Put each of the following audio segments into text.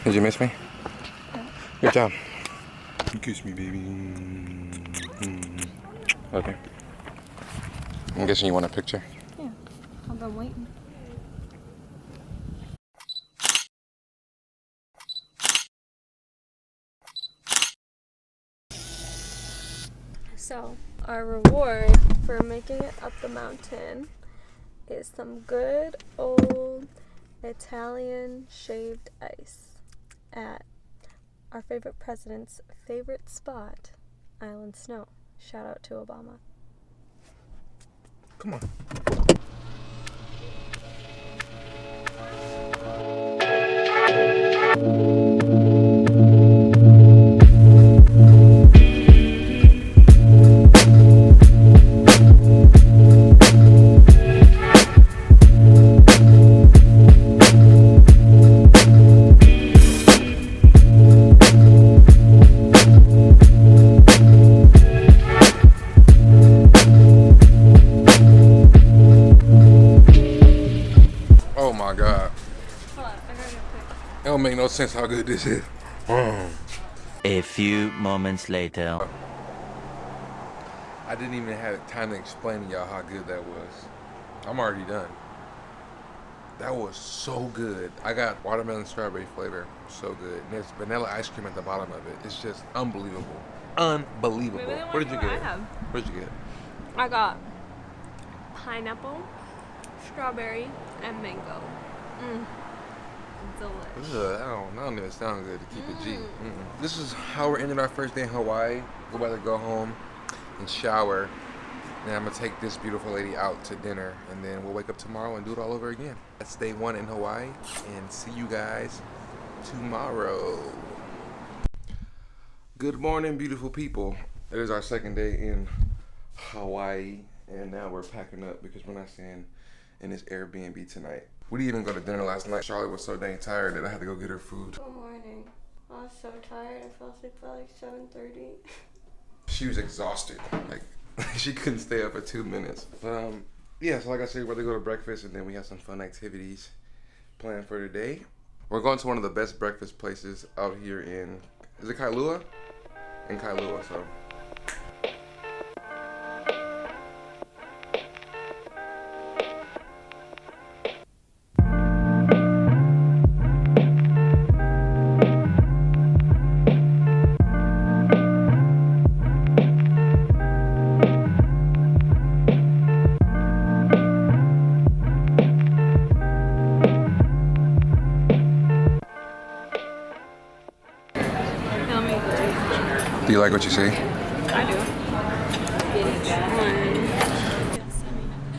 Did you miss me? Good job. You kiss me, baby. Okay. I'm guessing you want a picture? Yeah. I've been waiting. So, our reward for making it up the mountain is some good old Italian shaved ice at our favorite president's favorite spot, Island Snow. Shout out to Obama. Come on. Oh my God. It don't make no sense how good this is. A few moments later. I didn't even have time to explain to y'all how good that was. I'm already done. That was so good. I got watermelon strawberry flavor. So good. And there's vanilla ice cream at the bottom of it. It's just unbelievable. Unbelievable. What did you get? What did you get? I got pineapple, strawberry, and mango. Delicious. That don't even sound good to keep it G. This is how we're ending our first day in Hawaii. We're about to go home and shower. And I'm going to take this beautiful lady out to dinner. And then we'll wake up tomorrow and do it all over again. That's day one in Hawaii. And see you guys tomorrow. Good morning, beautiful people. It is our second day in Hawaii. And now we're packing up because we're not staying in this Airbnb tonight. We didn't even go to dinner last night. Charlotte was so dang tired that I had to go get her food. Good morning. I was so tired. I fell asleep by like 7:30. She was exhausted. Like, she couldn't stay up for 2 minutes. But, yeah, so like I said, we're going to go to breakfast and then we have some fun activities planned for today. We're going to one of the best breakfast places out here in, is it Kailua? In Kailua, so. Do you like what you see? I do.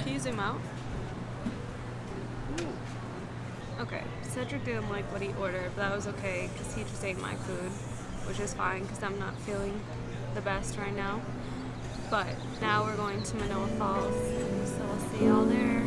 Can you zoom out? Okay, Cedric didn't like what he ordered, but that was okay because he just ate my food, which is fine because I'm not feeling the best right now. But now we're going to Manoa Falls, so we'll see y'all there.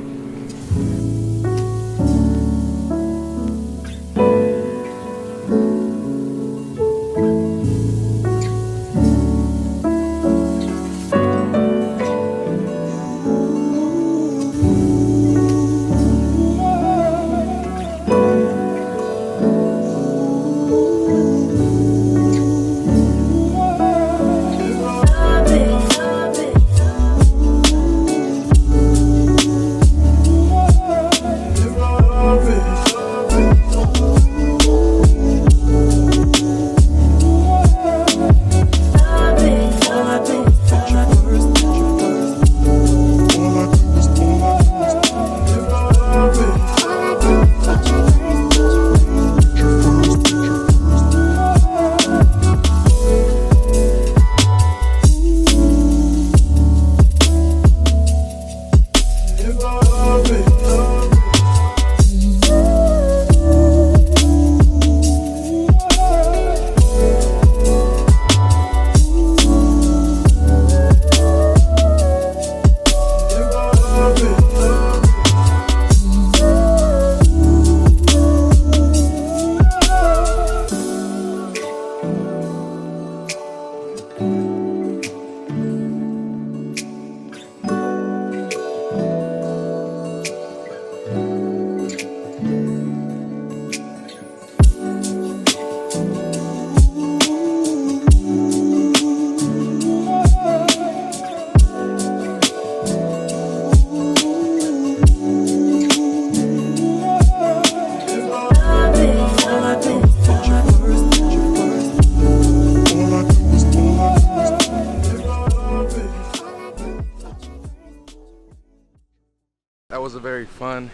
fun,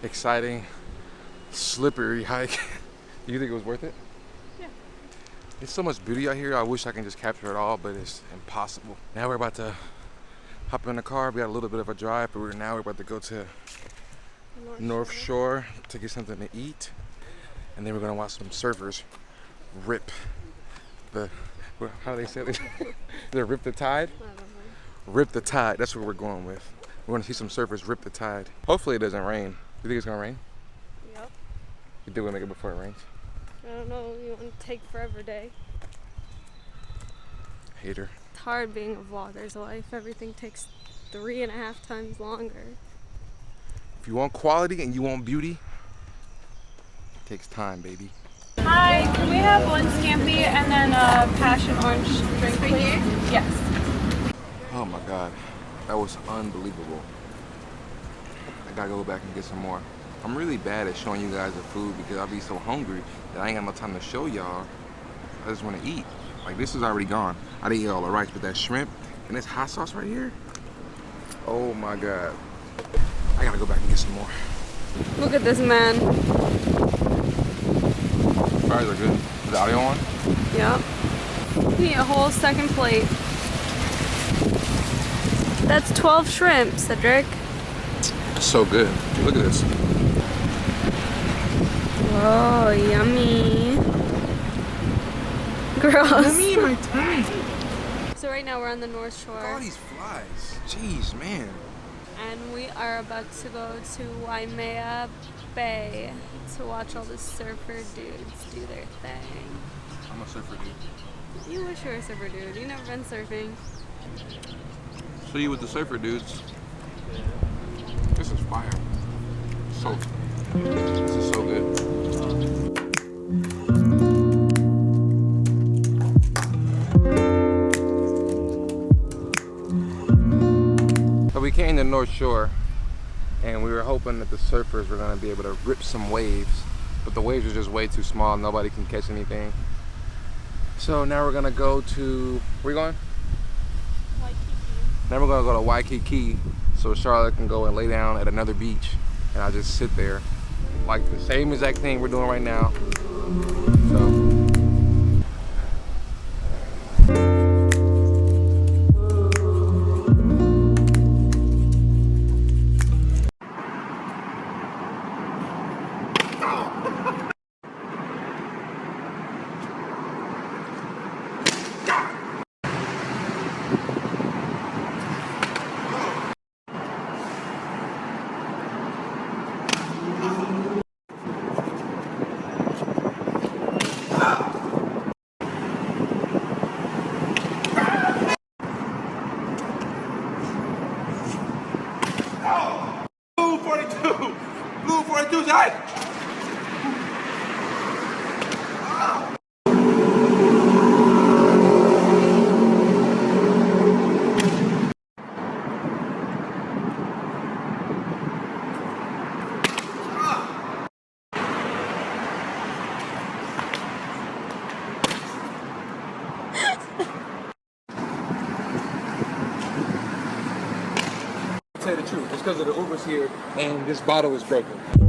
exciting, slippery hike. You think it was worth it? Yeah. There's so much beauty out here. I wish I can just capture it all, but it's impossible. Now we're about to hop in the car. We got a little bit of a drive, but we're about to go to North Shore to get something to eat, and then we're gonna watch some surfers rip the, how do they say it? They rip the tide? I don't know. Rip the tide. That's what we're going with. We're gonna see some surfers rip the tide. Hopefully it doesn't rain. You think it's gonna rain? Yep. You do wanna make it before it rains? I don't know. You want to take forever day. Hater. It's hard being a vlogger's life. Everything takes 3.5 times longer. If you want quality and you want beauty, it takes time, baby. Hi, can we have one scampi and then a passion orange drink, please? Yes. Oh my God, that was unbelievable. I gotta go back and get some more. I'm really bad at showing you guys the food because I'll be so hungry that I ain't got no time to show y'all. I just wanna eat. Like, this is already gone. I didn't eat all the rice, but that shrimp and this hot sauce right here, oh my God. I gotta go back and get some more. Look at this man. Fries are good. Is the audio on? Yep. You need a whole second plate. That's 12 shrimp, Cedric. So good. Look at this. Oh, yummy. Gross. Yummy in my tummy. So right now we're on the North Look at Shore. all these flies. Jeez, man. And we are about to go to Waimea Bay to watch all the surfer dudes do their thing. I'm a surfer dude. You wish you were a surfer dude. You've never been surfing. See you with the surfer dudes. This is fire. This is so good. So we came to North Shore and we were hoping that the surfers were gonna be able to rip some waves, but the waves are just way too small. Nobody can catch anything. So now we're gonna go to, where you going? Waikiki. Then we're gonna go to Waikiki so Charlotte can go and lay down at another beach and I'll just sit there. Like the same exact thing we're doing right now. So. Blue 42 side. Tell you the truth, it's because of the Ubers here and this bottle is broken.